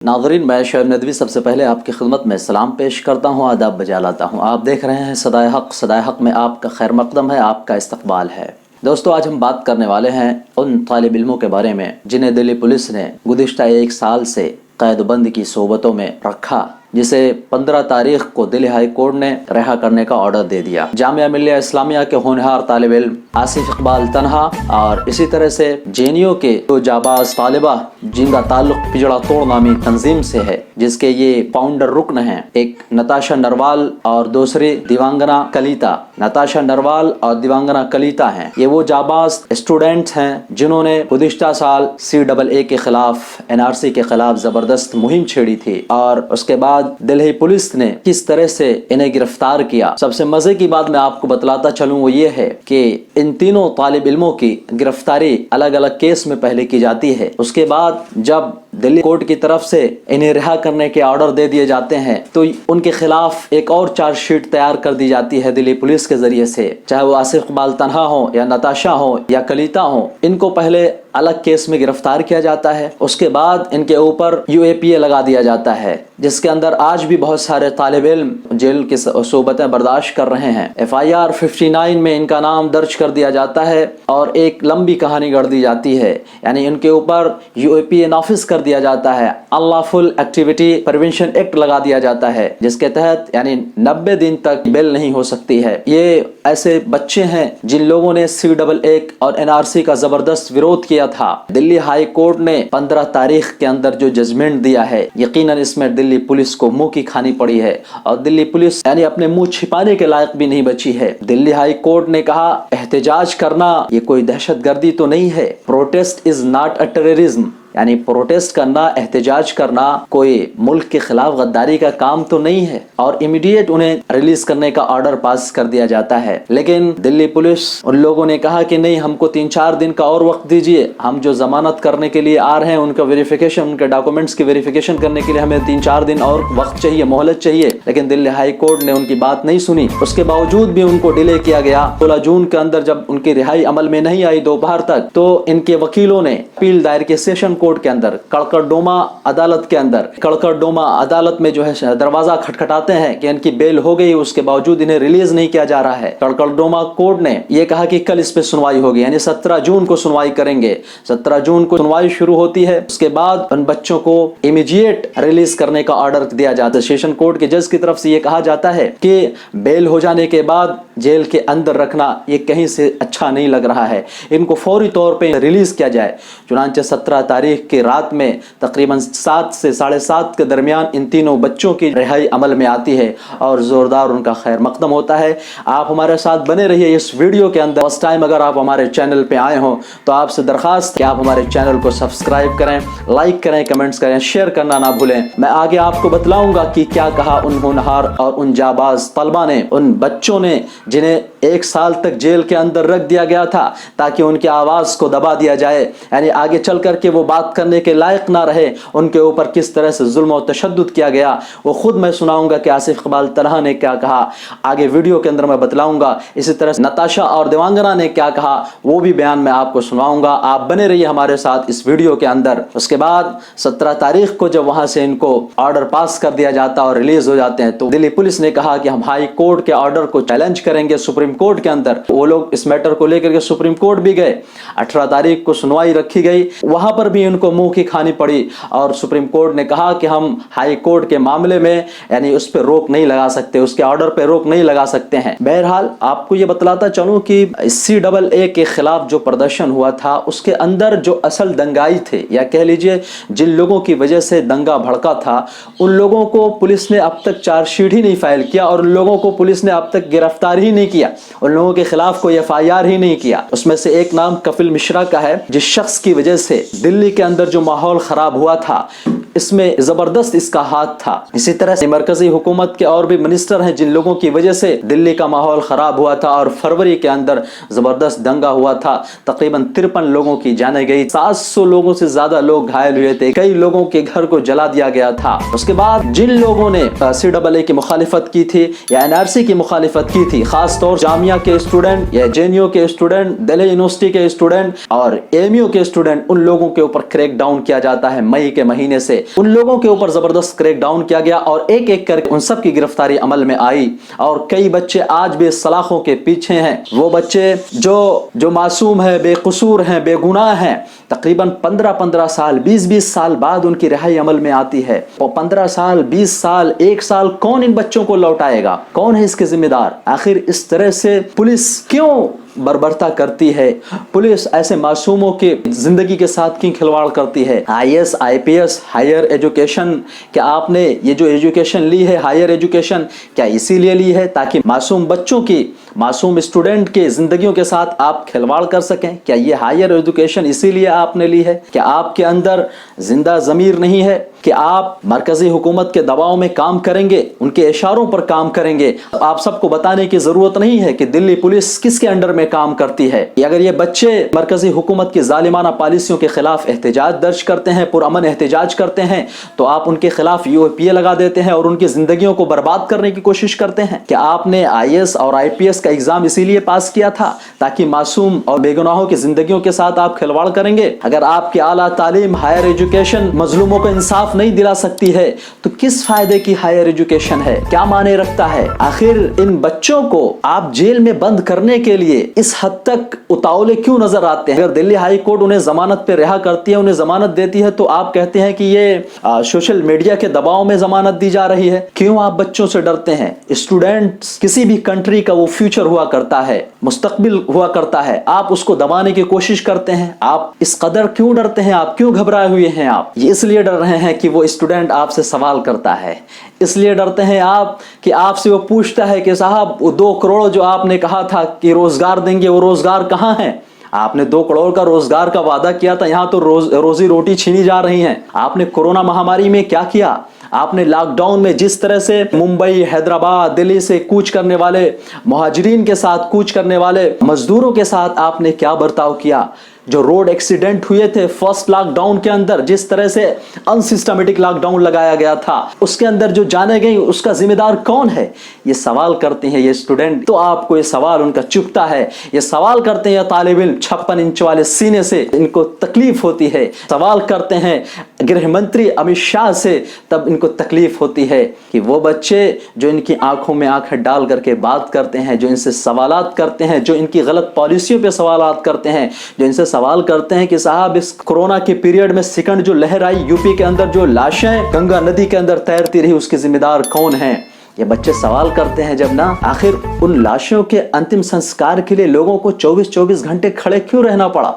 नाज़रीन, मैं शोएब नदवी सबसे पहले आपकी खिदमत में सलाम पेश करता हूँ, आदाब बजा लाता हूँ। आप देख रहे हैं सदाए हक़ में आपका खैर मक़दम है, आपका इस्तक़बाल है। दोस्तों, आज हम बात करने वाले हैं उन तालिब इल्मों के बारे में जिन्हें दिल्ली पुलिस ने गुज़िश्ता 1 साल से क़ैदबंद की सोबतों में रखा, जिसे 15 तारीख को दिल्ली हाई कोर्ट ने रिहा करने का ऑर्डर दे दिया। जामिया मिल्लिया इस्लामिया के होनहार तालिब इल्म आसिफ इकबाल तन्हा और इसी तरह से जेएनयू के दो जाबाज तालिबा जिनका ताल्लुक पिजड़ा तोड़ नामी तंजीम से है, जिसके ये फाउंडर रुकन हैं, एक नताशा नरवाल और दूसरी दिवांगना कलीता। नताशा नरवाल और दिवांगना कलीता हैं, ये वो जाबाज स्टूडेंट्स हैं जिन्होंने गुज़िश्ता साल CAA के खिलाफ, NRC के खिलाफ जबरदस्त मुहिम छेड़ी थी और उसके बाद दिल्ली पुलिस ने किस तरह से इन्हें गिरफ्तार किया। सबसे मजे की बात मैं आपको बतलाता चलूं वो ये है कि इन तीनों तालिब इल्मों की गिरफ्तारी अलग अलग केस में पहले की जाती है। उसके बाद जब दिल्ली कोर्ट की तरफ से इन्हें रिहा करने के ऑर्डर दे दिए जाते हैं तो उनके खिलाफ एक और चार्जशीट तैयार कर दी जाती है दिल्ली पुलिस के जरिए से। चाहे वो आसिफ इकबाल तन्हा हो या नताशा हो या कलीता हो, इनको पहले अलग केस में गिरफ्तार किया जाता है। उसके बाद इनके ऊपर UAPA लगा दिया जाता है, जिसके अंदर आज भी बहुत सारे तालिब इल्म जेल की सोबतें बर्दाश्त कर रहे हैं। FIR 59 में इनका नाम दर्ज कर दिया जाता है और एक लंबी कहानी गढ़ दी जाती है, यानी इनके ऊपर UAPA नाफिज कर दिया जाता है। अनलॉफुल एक्टिविटी प्रिवेंशन एक्ट लगा दिया जाता है, जिसके तहत यानी 90 दिन तक बेल नहीं हो सकती है। ये ऐसे बच्चे हैं जिन लोगों ने CAA और NRC का जबरदस्त विरोध किया था। दिल्ली हाई कोर्ट ने 15 तारीख के अंदर जो जजमेंट दिया है, यकीनन इसमें दिल्ली पुलिस को मुंह की खानी पड़ी है और दिल्ली पुलिस यानी अपने मुंह छिपाने के लायक भी नहीं बची है। दिल्ली हाई कोर्ट ने कहा, एहतजाज करना ये कोई दहशतगर्दी तो नहीं है। Protest is not a terrorism, यानी प्रोटेस्ट करना, एहतजाज करना कोई मुल्क के खिलाफ गद्दारी का काम तो नहीं है और इमीडिएट उन्हें रिलीज करने का ऑर्डर पास कर दिया जाता है। लेकिन दिल्ली पुलिस, उन लोगों ने कहा कि नहीं, हमको 3-4 दिन का और वक्त दीजिए, हम जो जमानत करने के लिए आ रहे हैं उनका वेरिफिकेशन, उनके डॉक्यूमेंट्स की वेरिफिकेशन करने के लिए हमें 3-4 दिन और वक्त चाहिए, मोहलत चाहिए। लेकिन दिल्ली हाई कोर्ट ने उनकी बात नहीं सुनी। उसके बावजूद भी उनको डिले किया गया। 16 जून के अंदर जब उनकी रिहाई अमल में नहीं आई दोपहर तक, तो इनके वकीलों ने अपील दायर की सेशन कोर्ट के अंदर, कड़कड़डोमा अदालत के अंदर। कड़कड़डोमा अदालत में जो है दरवाजा खटखटाते हैं कि इनकी बेल हो गई, उसके बावजूद इन्हें रिलीज नहीं किया जा रहा है। कड़कड़डोमा कोर्ट ने यह कहा कि कल इस पे सुनवाई होगी, यानी 17 जून को सुनवाई करेंगे। 17 जून को सुनवाई शुरू होती है। उसके बाद उन बच्चों को इमीडिएट रिलीज करने का ऑर्डर दिया जाता है। सेशन कोर्ट के जज की तरफ से यह कहा जाता है कि बेल हो जाने के बाद जेल के अंदर रखना ये कहीं से अच्छा नहीं लग रहा है, इनको फौरी तौर पे रिलीज किया जाए। चुनांचे 17 तारीख की रात में तकरीबन 7 से 7:30 के दरमियान इन तीनों बच्चों की रिहाई अमल में आती है और जोरदार उनका खैर मकदम होता है। आप हमारे साथ बने रहिए इस वीडियो के अंदर। फर्स्ट टाइम अगर आप हमारे चैनल पे आए हो तो आपसे दरखास्त कि आप हमारे चैनल को सब्सक्राइब करें, लाइक करें, कमेंट्स करें, शेयर करना ना भूलें। मैं आगे आपको बतलाऊंगा कि क्या कहा उन होनहार और उन जाबाज तलबा ने, उन बच्चों ने जिन्हें 1 साल तक जेल के अंदर रख दिया गया था ताकि उनकी आवाज को दबा दिया जाए, यानी आगे चल करके वो बात करने के लायक ना रहे, उनके ऊपर किस तरह से जुल्म और तशद्दुद किया गया, वो खुद मैं सुनाऊंगा कि आसिफ इकबाल तन्हा ने क्या कहा। आगे वीडियो के अंदर मैं बतलाऊंगा। इसी तरह से नताशा और दिवांगना ने क्या कहा, वो भी बयान मैं आपको सुनाऊंगा। आप बने रहिए हमारे साथ इस वीडियो के अंदर। उसके बाद 17 तारीख को जब वहां से इनको ऑर्डर पास कर दिया जाता और रिलीज हो जाते हैं, तो दिल्ली पुलिस ने कहा कि हम हाई कोर्ट के ऑर्डर को चैलेंज करेंगे सुप्रीम कोर्ट के अंदर। वो लोग इस मैटर को लेकर के सुप्रीम कोर्ट भी गए। 18 तारीख को सुनवाई रखी गई, वहां पर भी इनको मुंह की खानी पड़ी और सुप्रीम कोर्ट ने कहा कि हम हाई कोर्ट के मामले में यानी उस पर रोक नहीं लगा सकते, उसके ऑर्डर पे रोक नहीं लगा सकते हैं। बहरहाल आपको ये बतलाता चलूं कि CAA के खिलाफ जो प्रदर्शन हुआ था उसके अंदर जो असल दंगाई थे, या कह लीजिए जिन लोगों की वजह से दंगा भड़का था, उन लोगों को पुलिस ने अब तक चार्जशीट ही नहीं फाइल किया और उन लोगों को पुलिस ने अब तक गिरफ्तार ही नहीं किया, उन लोगों के खिलाफ कोई FIR ही नहीं किया। उसमें से एक नाम कपिल मिश्रा का है, जिस शख्स की वजह से दिल्ली के अंदर जो माहौल खराब हुआ था इसमें जबरदस्त इसका हाथ था। इसी तरह से मरकजी हुकूमत के और भी मिनिस्टर हैं जिन लोगों की वजह से दिल्ली का माहौल खराब हुआ था और फरवरी के अंदर जबरदस्त दंगा हुआ था। तकरीबन 53 लोगों की जाने गई, 700 लोगों से ज्यादा लोग घायल हुए थे, कई लोगों के घर को जला दिया गया था। उसके बाद जिन लोगों ने CAA की मुखालिफत की थी या NRC की मुखालिफत की थी, खास तौर जामिया के स्टूडेंट या JNU के स्टूडेंट, दिल्ली यूनिवर्सिटी के स्टूडेंट और AMU के स्टूडेंट, उन लोगों के ऊपर क्रैक डाउन किया जाता है मई के महीने से। थे, उन लोगों के ऊपर जबरदस्त क्रैकडाउन किया गया और एक एक करके उन सब की गिरफ्तारी अमल में आई। और कई बच्चे आज भी सलाखों के पीछे हैं। वो बच्चे जो मासूम है, बेकसूर हैं, बेगुनाह हैं, तकरीबन 15-15 साल, 20-20 साल बाद उनकी रिहाई अमल में आती है। और 15 साल, 20 साल, 1 साल कौन इन बच्चों को लौटाएगा? कौन है इसके जिम्मेदार? आखिर इस तरह से पुलिस क्यों बर्बरता करती है? पुलिस ऐसे मासूमों की जिंदगी के साथ क्यों खिलवाड़ करती है? IAS, IPS, हायर एजुकेशन, क्या आपने ये जो एजुकेशन ली है, हायर एजुकेशन, क्या इसीलिए ली है ताकि मासूम बच्चों की, मासूम स्टूडेंट के जिंदगियों के साथ आप खिलवाड़ कर सकें? क्या ये हायर एजुकेशन इसीलिए आपने ली है? क्या आपके अंदर जिंदा ज़मीर नहीं है कि आप मरकजी हुकूमत के दबाव में काम करेंगे, उनके इशारों पर काम करेंगे? आप सबको बताने की जरूरत नहीं है कि दिल्ली पुलिस किसके अंडर में काम करती है। अगर ये बच्चे मरकजी हुकूमत की जालिमाना पॉलिसियों के खिलाफ एहतजाज दर्ज करते हैं, पुरअमन एहतजाज करते हैं, तो आप उनके खिलाफ UAPA लगा देते हैं और उनकी जिंदगियों को बर्बाद करने की कोशिश करते हैं। क्या आपने IAS और IPS का एग्जाम इसीलिए पास किया था ताकि मासूम और बेगुनाहों की जिंदगियों के साथ आप खिलवाड़ करेंगे? अगर आपकी आला तालीम, हायर एजुकेशन मजलूमों को इंसाफ नहीं दिला सकती है तो किस फायदे की हायर एजुकेशन है? क्या माने रखता है? आखिर इन बच्चों को आप जेल में बंद करने के लिए इस हद तक उतावले क्यों नजर आते हैं? अगर दिल्ली हाई कोर्ट उन्हें जमानत पे रिहा करती है, उन्हें जमानत देती है, तो आप कहते हैं कि ये सोशल मीडिया के दबाव में जमानत दी जा रही है। क्यों आप बच्चों से डरते हैं? स्टूडेंट्स किसी भी कंट्री का वो फ्यूचर हुआ करता है, मुस्तकबिल हुआ करता है, आप उसको दबाने की कोशिश करते हैं। आप इस कदर क्यों डरते हैं? आप क्यों घबराए हुए हैं? आप ये इसलिए डर रहे हैं कि वो स्टूडेंट आपसे सवाल करता है, इसलिए डरते हैं आप कि आपसे वो पूछता है कि साहब वो 2 करोड़ जो आपने कहा था कि रोजगार देंगे, वो रोजगार कहाँ है? आपने 2 करोड़ का रोजगार का वादा किया था, यहाँ तो रोजी रोटी छीनी जा रही है। आपने कोरोना महामारी में क्या किया? आपने लॉकडाउन में जिस तरह से मुंबई, हैदराबाद, दिल्ली से कूच करने वाले मुहाजिरीन के साथ, कूच करने वाले मजदूरों के साथ आपने क्या बर्ताव किया? जो रोड एक्सीडेंट हुए थे फर्स्ट लॉकडाउन के अंदर, जिस तरह से अनसिस्टमेटिक लॉकडाउन लगाया गया था, उसके अंदर जो जाने गई उसका जिम्मेदार कौन है? ये सवाल करते हैं ये स्टूडेंट, तो आपको ये सवाल उनका चुभता है। ये सवाल करते हैं तालिब इल्म 56 इंच वाले सीने से, इनको तकलीफ होती है। सवाल करते हैं गृह मंत्री अमित शाह से, तब इनको तकलीफ होती है कि वो बच्चे जो इनकी आंखों में आंखें डाल करके बात करते हैं, जो इनसे सवालात करते हैं, जो इनकी गलत पॉलिसियों पे सवालात करते हैं, जो इनसे सवाल करते हैं कि साहब इस कोरोना के पीरियड में सेकंड जो लहर आई, यूपी के अंदर जो लाशें गंगा नदी के अंदर तैरती रही, उसके जिम्मेदार कौन हैं? ये बच्चे सवाल करते हैं जब ना, आखिर उन लाशों के अंतिम संस्कार के लिए लोगों को 24-24 घंटे खड़े क्यों रहना पड़ा?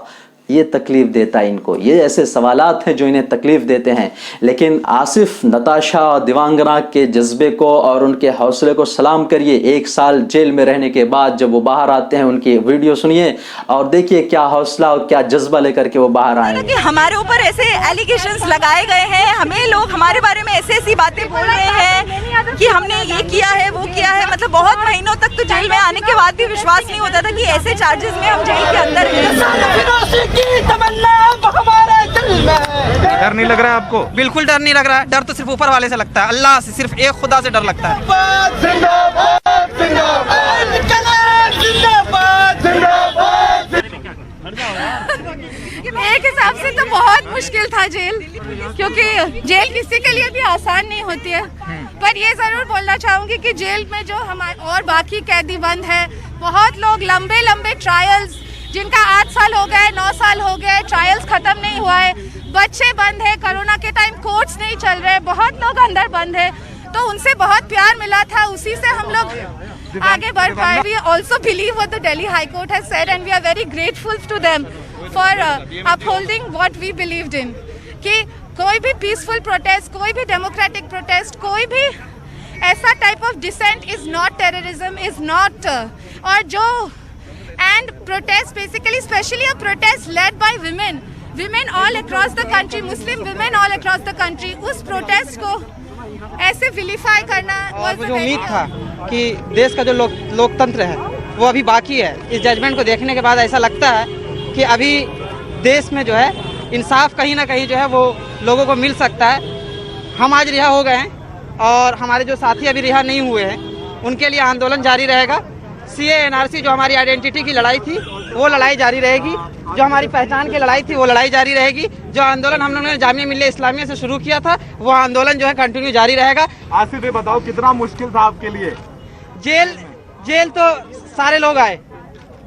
ये तकलीफ देता है इनको। ये ऐसे सवालात हैं जो इन्हें तकलीफ देते हैं। लेकिन आसिफ, नताशा और दिवांगना के जज्बे को और उनके हौसले को सलाम करिए। 1 साल जेल में रहने के बाद जब वो बाहर आते हैं, उनकी वीडियो सुनिए और देखिए क्या हौसला और क्या जज्बा लेकर के वो बाहर आए हैं। हमारे ऊपर ऐसे एलिगेशंस लगाए गए हैं, हमें लोग हमारे बारे में ऐसी बातें बोल रहे हैं कि हमने ये किया है, वो किया है। मतलब बहुत महीनों तक तो जेल में आने के बाद भी विश्वास नहीं होता था कि ऐसे चार्जेस में हम जेल के अंदर हैं। डर नहीं लग रहा है आपको? बिल्कुल डर नहीं लग रहा है। डर तो सिर्फ ऊपर वाले से लगता है, अल्लाह से, सिर्फ एक खुदा से डर लगता है। एक हिसाब से तो बहुत मुश्किल था जेल, क्योंकि जेल किसी के लिए भी आसान नहीं होती है। पर ये जरूर बोलना चाहूंगी कि जेल में जो हमारे और बाकी कैदी बंद है, बहुत लोग लंबे ट्रायल्स, जिनका 8 साल हो गए, 9 साल हो गए, ट्रायल्स खत्म नहीं हुआ है, बच्चे बंद है, कोरोना के टाइम कोर्ट्स नहीं चल रहे, बहुत लोग अंदर बंद है, तो उनसे बहुत प्यार मिला था, उसी से हम लोग आगे बढ़ पाए। We also believe what the Delhi High Court has said and we are very grateful to them for upholding what we believed in, कि कोई भी पीसफुल प्रोटेस्ट, कोई भी डेमोक्रेटिक प्रोटेस्ट, कोई भी ऐसा type of dissent is not terrorism, is not, और जो and protest basically, especially a protest led by women all across the country, Muslim women all across the country, उस protest को ऐसे vilify करना। और मुझे उम्मीद था कि देश का जो लोकतंत्र है वो अभी बाकी है। इस जजमेंट को देखने के बाद ऐसा लगता है कि अभी देश में जो है इंसाफ कहीं ना कहीं जो है वो लोगों को मिल सकता है। हम आज रिहा हो गए हैं और हमारे जो साथी अभी रिहा नहीं हुए हैं उनके लिए आंदोलन जारी रहेगा। CA NRC जो हमारी आइडेंटिटी की लड़ाई थी वो लड़ाई जारी रहेगी। जो हमारी पहचान की लड़ाई थी वो लड़ाई जारी रहेगी। जो आंदोलन हम लोगों ने जामिया मिल्लिया इस्लामिया से शुरू किया था वो आंदोलन जो है कंटिन्यू जारी रहेगा। आसिफ, ये बताओ कितना मुश्किल था आपके लिए? जेल तो सारे लोग आए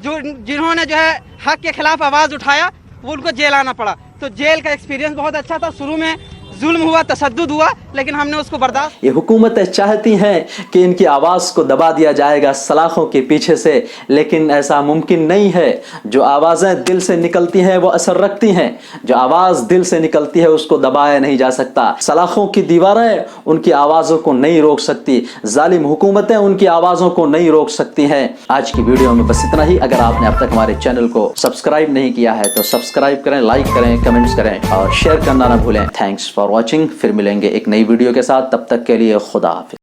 जो जिन्होंने जो है हक के खिलाफ आवाज उठाया वो उनको जेल आना पड़ा। तो जेल का एक्सपीरियंस बहुत अच्छा था। शुरू में जुल्म हुआ, तशद्दुद हुआ, लेकिन हमने उसको बर्दाश्त। ये हुकूमतें चाहती हैं कि इनकी आवाज़ को दबा दिया जाएगा सलाखों के पीछे से, लेकिन ऐसा मुमकिन नहीं है। जो आवाज़ें दिल से निकलती हैं वो असर रखती हैं। जो आवाज़ दिल से निकलती है उसको दबाया नहीं जा सकता। सलाखों की दीवारें उनकी आवाज़ों को नहीं रोक सकती। जालिम हुकूमतें उनकी आवाज़ों को नहीं रोक सकती हैं। आज की वीडियो में बस इतना ही। अगर आपने अब तक हमारे चैनल को सब्सक्राइब नहीं किया है तो सब्सक्राइब करें, लाइक करें, कमेंट्स करें और शेयर करना ना भूलें। Thanks for watching. फिर मिलेंगे एक नई वीडियो के साथ, तब तक के लिए खुदा हाफिज़।